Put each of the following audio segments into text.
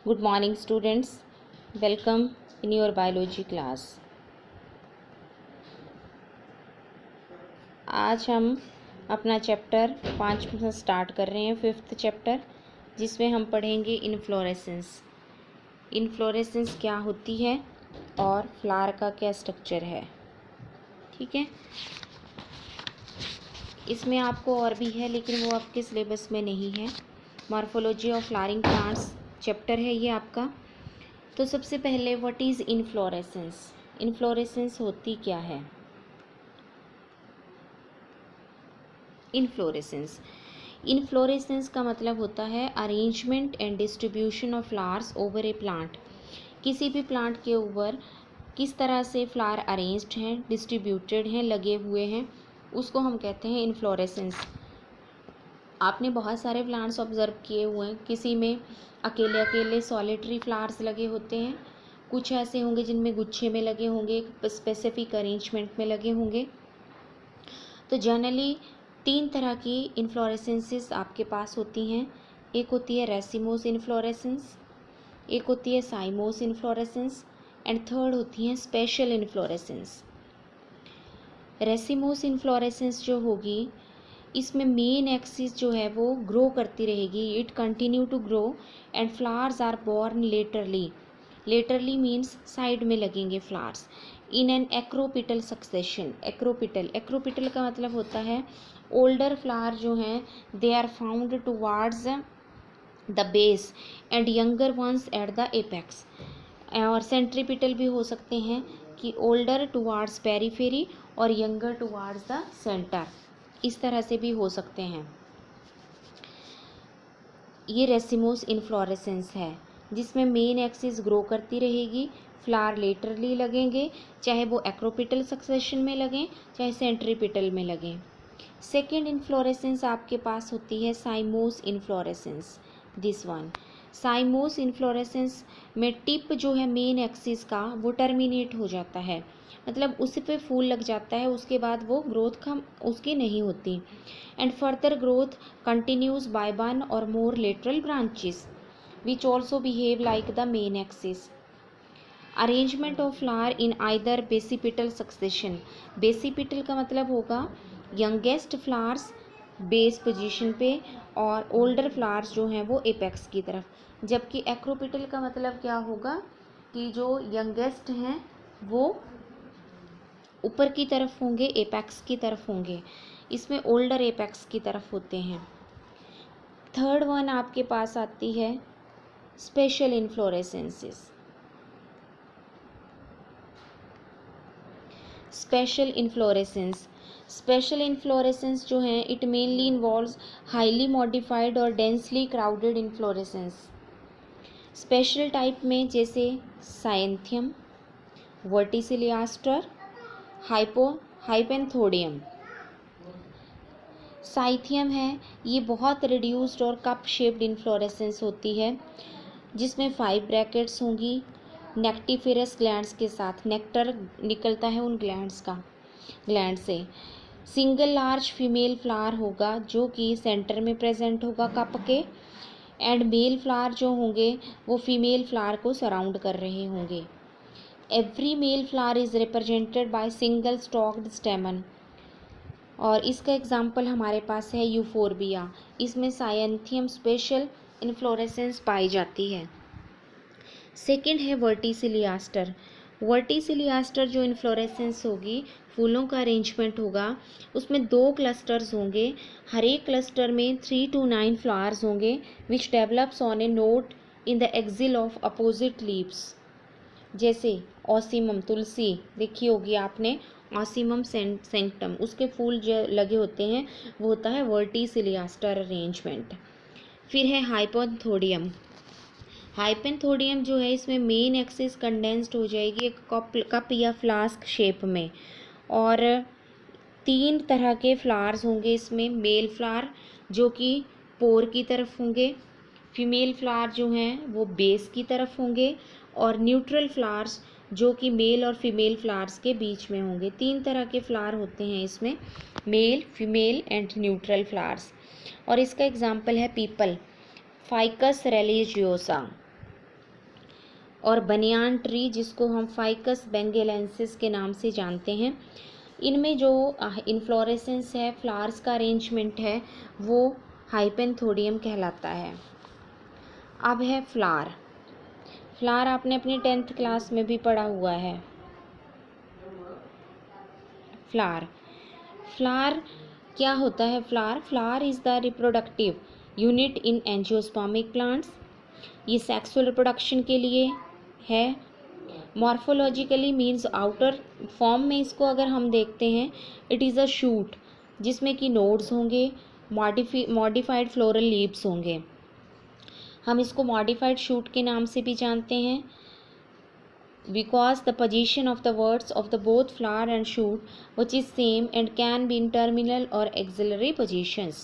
Good morning students, welcome in your biology class। आज हम अपना चैप्टर 5 में स्टार्ट कर रहे हैं, 5th चैप्टर, जिसमें हम पढ़ेंगे इन्फ्लोरेसेंस। इन्फ्लोरेसेंस क्या होती है और फ्लावर का क्या स्ट्रक्चर है, ठीक है। इसमें आपको और भी है लेकिन वो आपके सिलेबस में नहीं है। Morphology of flowering plants chapter है ये आपका। तो सबसे पहले व्हाट इज़ इन्फ्लोरेसेंस। इन्फ्लोरेसेंस होती क्या है। इन्फ्लोरेसेंस का मतलब होता है arrangement and distribution of flowers over A plant. किसी भी प्लांट के ऊपर किस तरह से फ्लावर अरेंज्ड हैं, डिस्ट्रीब्यूटेड हैं, लगे हुए हैं, उसको हम कहते हैं इन्फ्लोरेसेंस। आपने बहुत सारे प्लांट्स ऑब्जर्व किए हुए हैं, किसी में अकेले अकेले सॉलिटरी फ्लावर्स लगे होते हैं, कुछ ऐसे होंगे जिनमें गुच्छे में लगे होंगे, एक स्पेसिफिक अरेंजमेंट में लगे होंगे। तो जनरली 3 तरह की इन्फ्लोरेसेंसेस आपके पास होती हैं। एक होती है रेसिमोस इन्फ्लोरेसेंस, एक होती है साइमोस इन्फ्लोरेसेंस एंड थर्ड होती है स्पेशल इन्फ्लोरेसेंस। रेसिमोस इन्फ्लोरेसेंस जो होगी, इसमें मेन एक्सिस जो है वो ग्रो करती रहेगी, it continue to grow and flowers are borne laterally. Laterally means side में लगेंगे flowers in an acropetal succession. Acropetal का मतलब होता है ओल्डर फ्लावर जो हैं they are found towards the base and younger ones at the apex. और centripetal भी हो सकते हैं कि ओल्डर टुवार्ड्स पेरीफेरी और यंगर टुवार्ड्स द सेंटर, इस तरह से भी हो सकते हैं। ये रेसिमोस इन्फ्लोरेसेंस है जिसमें मेन एक्सिस ग्रो करती रहेगी, फ्लावर लेटरली लगेंगे, चाहे वो एक्रोपिटल सक्सेशन में लगें चाहे सेंट्रीपिटल में लगें। सेकेंड इन्फ्लोरेसेंस आपके पास होती है साइमोस इन्फ्लोरेसेंस। दिस वन साइमोस इन्फ्लोरेसेंस में टिप जो है मेन एक्सिस का वो टर्मिनेट हो जाता है, मतलब उस पे फूल लग जाता है, उसके बाद वो ग्रोथ कम उसकी नहीं होती। And further growth continues by one और more lateral branches which also behave like the main axis. Arrangement of flower in either basipetal succession. Basipetal का मतलब होगा यंगेस्ट फ्लावर्स बेस पोजीशन पे और ओल्डर फ्लावर्स जो हैं वो एपेक्स की तरफ, जबकि एक्रोपिटल का मतलब क्या होगा कि जो यंगेस्ट हैं वो ऊपर की तरफ होंगे, एपेक्स की तरफ होंगे। इसमें ओल्डर एपेक्स की तरफ होते हैं। थर्ड वन आपके पास आती है स्पेशल इन्फ्लोरेसेंसेस। स्पेशल इन्फ्लोरेसेंस जो है it mainly involves highly modified और densely crowded inflorescence. Special type में जैसे साइंथियम, वर्टिसिलियास्टर, हाइपेंथोडियम। साइथियम है, ये बहुत रिड्यूस्ड और कप शेप्ड इन्फ्लोरेसेंस होती है जिसमें 5 ब्रैकेट्स होंगी, नेक्टिफेरस ग्लैंड्स के साथ। नेक्टर निकलता है उन ग्लैंड से। सिंगल लार्ज फीमेल फ्लावर होगा जो कि सेंटर में प्रेजेंट होगा कप के, एंड मेल फ्लावर जो होंगे वो फीमेल फ्लावर को सराउंड कर रहे होंगे। Every male flower is represented by single stocked स्टेमन। और इसका एग्जाम्पल हमारे पास है यूफोरबिया। इसमें साइंथियम स्पेशल इन्फ्लोरेसेंस पाई जाती है। सेकेंड है वर्टिसिलियास्टर। वर्टिसिलियास्टर जो इन्फ्लोरेसेंस होगी, फूलों का अरेंजमेंट होगा, उसमें 2 क्लस्टर्स होंगे, हर एक क्लस्टर में 3 to 9 फ्लावर्स होंगे which develops on A note in the axil of opposite leaves. जैसे ऑसीमम, तुलसी देखी होगी आपने, ऑसीमम सेंक्टम, उसके फूल जो लगे होते हैं वो होता है वर्टिसिलियास्टर अरेंजमेंट। फिर है हाइपेंथोडियम। हाइपेंथोडियम जो है इसमें मेन एक्सिस कंडेंस्ड हो जाएगी एक कप या फ्लास्क शेप में, और 3 तरह के फ्लावर्स होंगे इसमें। मेल फ्लावर जो कि पोर की तरफ होंगे, फीमेल फ्लावर जो हैं वो बेस की तरफ होंगे, और न्यूट्रल फ्लावर्स जो कि मेल और फीमेल फ्लावर्स के बीच में होंगे। 3 तरह के फ्लावर होते हैं इसमें, male, female and neutral flowers. और इसका एग्जाम्पल है पीपल, फाइकस रिलीजियोसा। और बनियान ट्री जिसको हम फाइकस बेंगेलेंसिस के नाम से जानते हैं। इनमें जो इन्फ्लोरेसेंस है, फ्लावर्स का अरेंजमेंट है, वो हाइपेंथोडियम कहलाता है। अब है फ्लावर। फ्लावर आपने अपनी 10th क्लास में भी पढ़ा हुआ है। फ्लावर क्या होता है? Flower is the reproductive unit in angiospermic plants. ये सेक्सुअल रिप्रोडक्शन के लिए है। मॉर्फोलॉजिकली मीन्स आउटर फॉर्म में इसको अगर हम देखते हैं, इट इज़ अ शूट जिसमें कि नोड्स होंगे, मॉडिफाइड फ्लोरल लीव्स होंगे। हम इसको मॉडिफाइड शूट के नाम से भी जानते हैं because the position of the words of the both flower and shoot which is same and can be in terminal or axillary positions।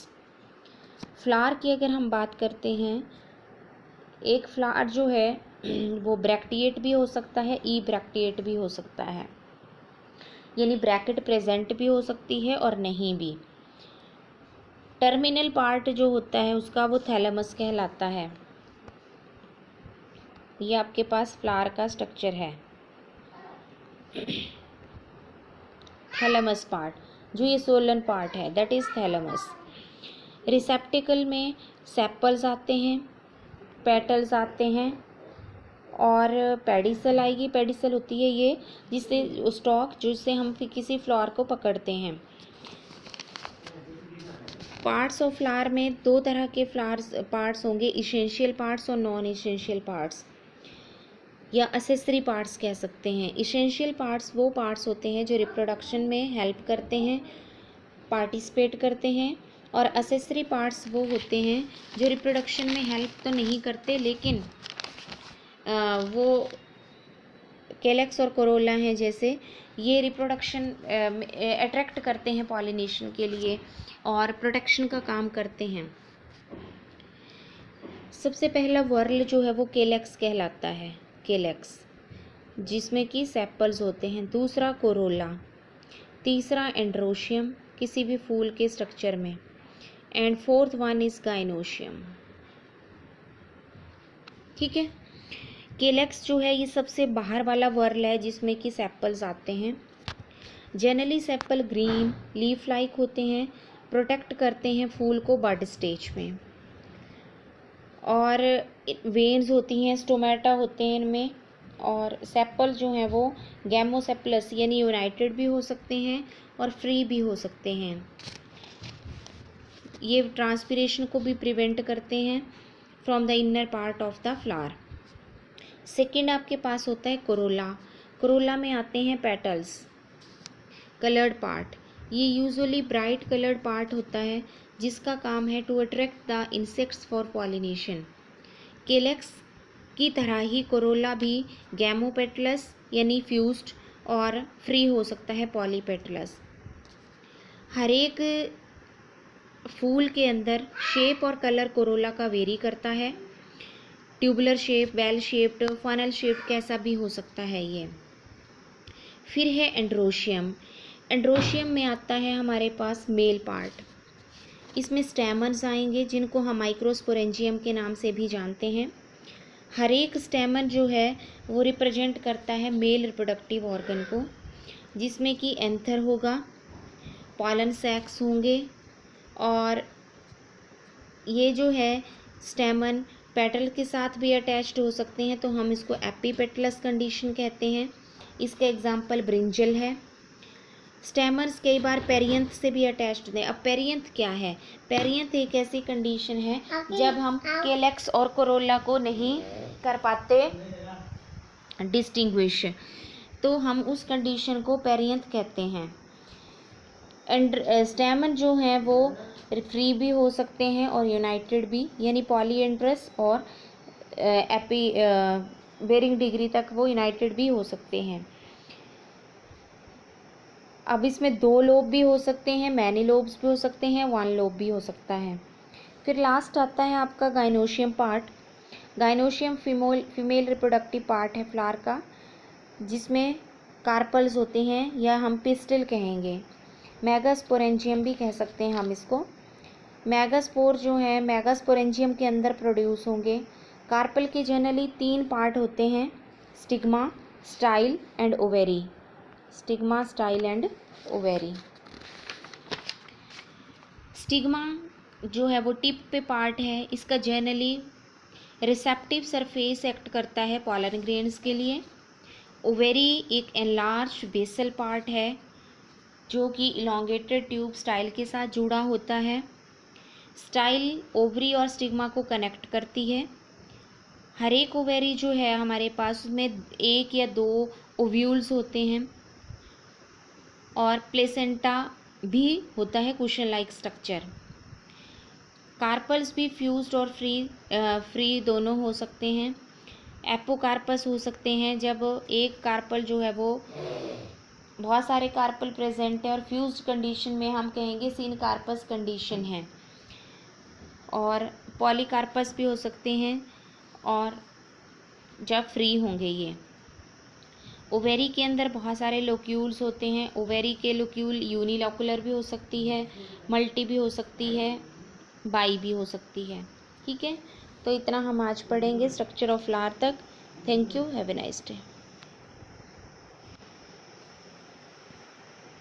Flower की अगर हम बात करते हैं, एक फ्लावर जो है वो ब्रैक्टिएट भी हो सकता है, ई ब्रैक्टिएट भी हो सकता है, यानी ब्रैकेट प्रेजेंट भी हो सकती है और नहीं भी। टर्मिनल पार्ट जो होता है उसका वो थैलेमस कहलाता है। ये आपके पास फ्लावर का स्ट्रक्चर है। थैलेमस पार्ट, जो ये सोलन पार्ट है, दैट इज़ थैलेमस। रिसेप्टिकल में सेपल्स आते हैं, पेटल्स आते हैं और पेडिसल आएगी। पेडिसल होती है ये जिससे स्टॉक, जिससे हम किसी फ्लावर को पकड़ते हैं। पार्ट्स ऑफ फ्लावर में दो तरह के पार्ट्स होंगे, इसेंशियल पार्ट्स और नॉन इसेंशियल पार्ट्स, या असेसरी पार्ट्स कह सकते हैं। इसेंशियल पार्ट्स वो पार्ट्स होते हैं जो रिप्रोडक्शन में हेल्प करते हैं, पार्टिसिपेट करते हैं, और असेसरी पार्ट्स वो होते हैं जो रिप्रोडक्शन में हेल्प तो नहीं करते लेकिन वो कैलेक्स और कोरोला हैं जैसे, ये रिप्रोडक्शन अट्रैक्ट करते हैं पॉलिनेशन के लिए और प्रोटेक्शन का काम करते हैं। सबसे पहला वर्ल जो है वो कैलेक्स कहलाता है, कैलेक्स, जिसमें कि सेपल्स होते हैं। दूसरा कोरोला, तीसरा एंड्रोशियम किसी भी फूल के स्ट्रक्चर में, and fourth one is gynoecium. ठीक है, कैलेक्स जो है ये सबसे बाहर वाला वर्ल है जिसमें कि सेपल्स आते हैं। Generally sepal green leaf like होते हैं, प्रोटेक्ट करते हैं फूल को बड स्टेज में, और वेन्स होती हैं, स्टोमेटा होते हैं इनमें, और सेपल जो हैं वो गैमोसेपलस यानी यूनाइटेड भी हो सकते हैं और फ्री भी हो सकते हैं। ये ट्रांसपिरेशन को भी प्रिवेंट करते हैं from the inner part of the flower. Second आपके पास होता है कोरोला। कोरोला में आते हैं पेटल्स, कलर्ड पार्ट। ये यूजुअली ब्राइट कलर्ड पार्ट होता है जिसका काम है to attract the insects for pollination. Calyx की तरह ही कोरोला भी गैमोपेटलस यानी फ्यूज्ड और फ्री हो सकता है पॉलीपेटलस। हर एक फूल के अंदर शेप और कलर कोरोला का वेरी करता है। Tubular shape, well shaped, funnel shape कैसा भी हो सकता है ये। फिर है एंड्रोशियम। एंड्रोशियम में आता है हमारे पास मेल पार्ट। इसमें स्टेमन्स आएंगे जिनको हम माइक्रोस्पोरेंजियम के नाम से भी जानते हैं। हर एक स्टेमन जो है वो रिप्रेजेंट करता है मेल रिप्रोडक्टिव ऑर्गन को, जिसमें कि एंथर होगा, पॉलन सैक्स होंगे, और ये जो है स्टेमन पेटल के साथ भी अटैच्ड हो सकते हैं, तो हम इसको एपीपेटलस कंडीशन कहते हैं। इसका एग्जाम्पल ब्रिंजल है। स्टेमर्स कई बार पेरियंथ से भी अटैच्ड होते हैं। अब पेरियंथ क्या है? पेरियंथ एक ऐसी कंडीशन है जब हम कैलेक्स और कोरोला को नहीं कर पाते डिस्टिंग्विश, तो हम उस कंडीशन को पेरियंथ कहते हैं। एंड स्टेमन जो हैं वो फ्री भी हो सकते हैं और यूनाइटेड भी, यानी पॉलीएंड्रस और एपी वेरिंग डिग्री तक वो यूनाइटेड भी हो सकते हैं। अब इसमें 2 लोब भी हो सकते हैं, मैनी लोब्स भी हो सकते हैं, 1 लोब भी हो सकता है। फिर लास्ट आता है आपका gynoecium part. Gynoecium female reproductive part है फ्लावर का, जिसमें कार्पल्स होते हैं या हम पिस्टिल कहेंगे। मेगास्पोरेंजियम भी कह सकते हैं हम इसको। मेगास्पोर जो है मेगास्पोरेंजियम के अंदर प्रोड्यूस होंगे। कार्पल के जनरली 3 पार्ट होते हैं, stigma, style and ovary. Stigma, style and ovary. Stigma जो है वो टिप पे पार्ट है। इसका जनरली रिसेप्टिव सरफेस एक्ट करता है पॉलन ग्रेन्स के लिए। ओवेरी एक एनलार्ज बेसल पार्ट है जो कि इलोंगेटेड ट्यूब स्टाइल के साथ जुड़ा होता है। स्टाइल ओवरी और स्टिग्मा को कनेक्ट करती है। हर एक ओवेरी जो है हमारे पास उसमें 1 या 2 ओव्यूल्स होते हैं और प्लेसेंटा भी होता है, कुशन लाइक स्ट्रक्चर। कार्पल्स भी फ्यूज्ड और फ्री दोनों हो सकते हैं। एपोकार्पस हो सकते हैं जब एक कार्पल जो है वो बहुत सारे कार्पल प्रेजेंट है और फ्यूज्ड कंडीशन में हम कहेंगे सिनकार्पस कंडीशन है। और पॉलीकार्पस भी हो सकते हैं और जब फ्री होंगे ये। ओवेरी के अंदर बहुत सारे लोक्यूल्स होते हैं। ओवेरी के लोक्यूल यूनिलोकुलर भी हो सकती है, मल्टी भी हो सकती है, बाई भी हो सकती है। ठीक है, तो इतना हम आज पढ़ेंगे स्ट्रक्चर ऑफ फ्लावर तक। Thank you, have a nice day.